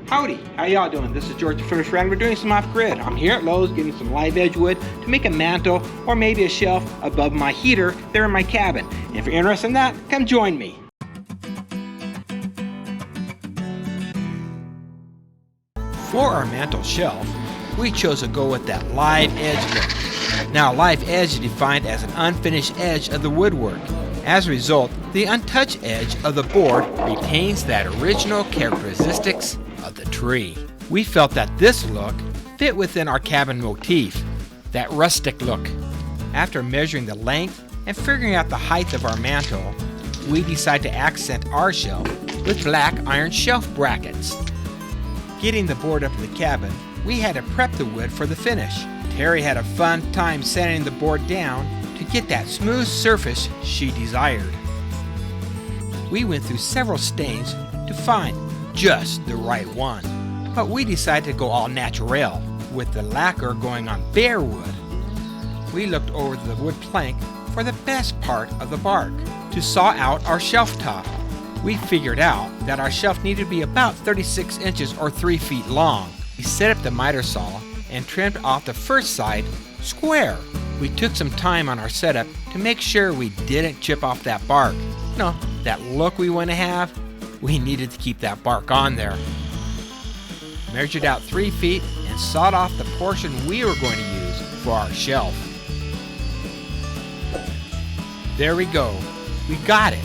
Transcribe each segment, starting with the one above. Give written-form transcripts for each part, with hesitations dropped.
Howdy, how y'all doing? This is George the Furnace Friend. We're doing some off-grid. I'm here at Lowe's getting some live edge wood to make a mantle or maybe a shelf above my heater there in my cabin. And if you're interested in that, come join me. For our mantle shelf, we chose to go with that live edge look. Now, live edge is defined as an unfinished edge of the woodwork. As a result, the untouched edge of the board retains that original characteristics of the tree. We felt that this look fit within our cabin motif, that rustic look. After measuring the length and figuring out the height of our mantle, we decided to accent our shelf with black iron shelf brackets. Getting the board up in the cabin, we had to prep the wood for the finish. Terri had a fun time sanding the board down to get that smooth surface she desired. We went through several stains to find just the right one, but we decided to go all natural, with the lacquer going on bare wood. We looked over the wood plank for the best part of the bark to saw out our shelf top. We figured out that our shelf needed to be about 36 inches or 3 feet long. We set up the miter saw and trimmed off the first side square. We took some time on our setup to make sure we didn't chip off that bark. No, that look we want to have, we needed to keep that bark on there. Measured out 3 feet and sawed off the portion we were going to use for our shelf. There we go. We got it.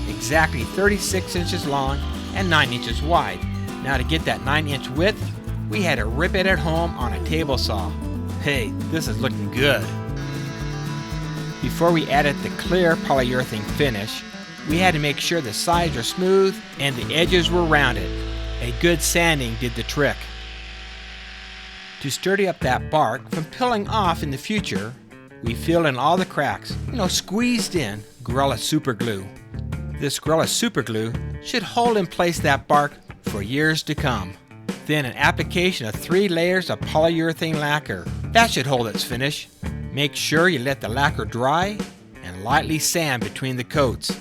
Exactly 36 inches long and 9 inches wide. Now to get that 9-inch width, we had to rip it at home on a table saw. Hey, this is looking good. Before we added the clear polyurethane finish, we had to make sure the sides are smooth and the edges were rounded. A good sanding did the trick. To sturdy up that bark from peeling off in the future, we filled in all the cracks, squeezed in Gorilla Super Glue. This Gorilla Super Glue should hold in place that bark for years to come. Then an application of 3 layers of polyurethane lacquer. That should hold its finish. Make sure you let the lacquer dry and lightly sand between the coats.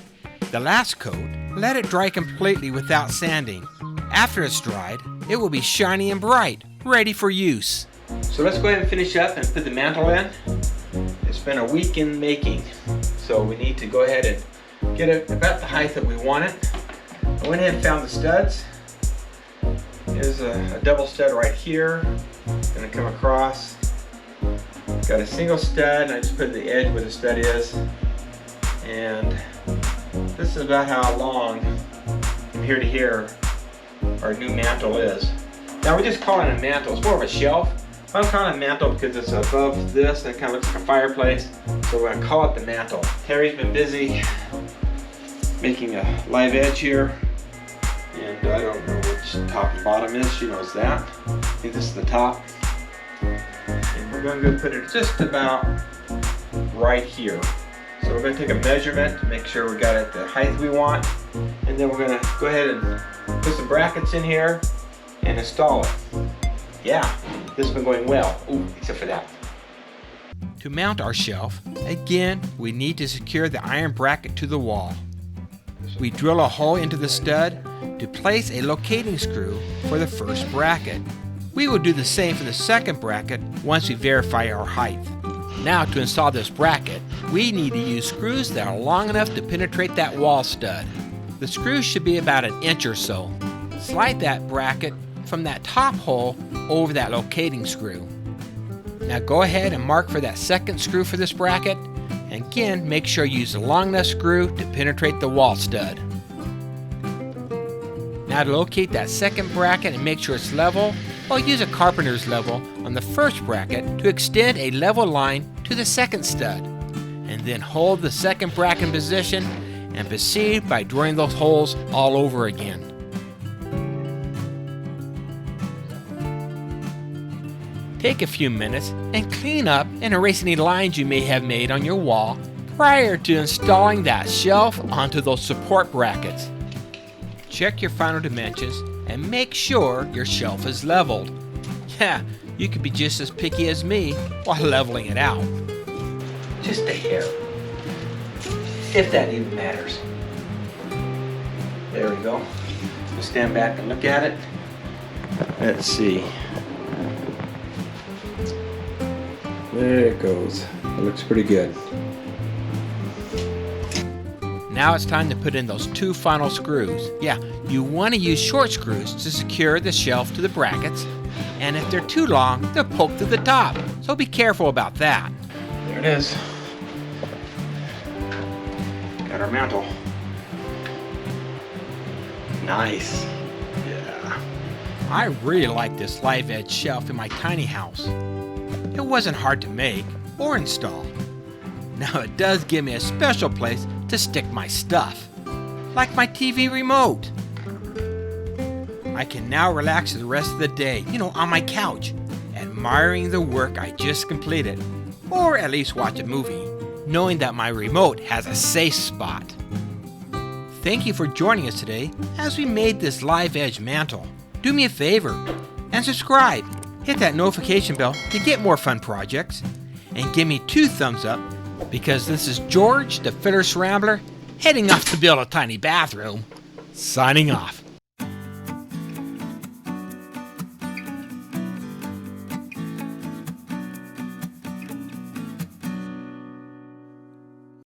The last coat, let it dry completely without sanding. After it's dried, it will be shiny and bright, ready for use. So let's go ahead and finish up and put the mantle in. It's been a week in making, so we need to go ahead and get it about the height that we want it. I went ahead and found the studs. There's a double stud right here. Gonna come across. Got a single stud, and I just put the edge where the stud is. And this is about how long from here to here our new mantle is. Now we're just calling it a mantle. It's more of a shelf. I'm calling it a mantle because it's above this and it kind of looks like a fireplace. So we're gonna call it the mantle. Terry's been busy making a live edge here. And I don't know which top and bottom is. She knows that. I think this is the top. And we're going to go put it just about right here. So we're going to take a measurement to make sure we got it the height we want. And then we're going to go ahead and put some brackets in here and install it. Yeah, this has been going well. Ooh, except for that. To mount our shelf, again, we need to secure the iron bracket to the wall. We drill a hole into the stud to place a locating screw for the first bracket. We will do the same for the second bracket once we verify our height. Now to install this bracket, we need to use screws that are long enough to penetrate that wall stud. The screws should be about 1 inch or so. Slide that bracket from that top hole over that locating screw. Now go ahead and mark for that second screw for this bracket, and again make sure you use a long enough screw to penetrate the wall stud. Now to locate that second bracket and make sure it's level, I'll use a carpenter's level on the first bracket to extend a level line to the second stud, and then hold the second bracket in position and proceed by drilling those holes all over again. Take a few minutes and clean up and erase any lines you may have made on your wall prior to installing that shelf onto those support brackets. Check your final dimensions and make sure your shelf is leveled. Yeah, you could be just as picky as me while leveling it out. Just a hair, if that even matters. There we go. We'll stand back and look at it. Let's see. There it goes. It looks pretty good. Now it's time to put in those 2 final screws. Yeah, you want to use short screws to secure the shelf to the brackets, and if they're too long, they'll poke through the top, so be careful about that. There it is. Got our mantle. Nice. Yeah. I really like this live edge shelf in my tiny house. It wasn't hard to make or install. Now it does give me a special place to stick my stuff, like my TV remote. I can now relax the rest of the day, on my couch, admiring the work I just completed, or at least watch a movie, knowing that my remote has a safe spot. Thank you for joining us today as we made this live edge mantle. Do me a favor and subscribe. Hit that notification bell to get more fun projects, and give me 2 thumbs up, because this is George, the Fiddler Scrambler, heading off to build a tiny bathroom. Signing off.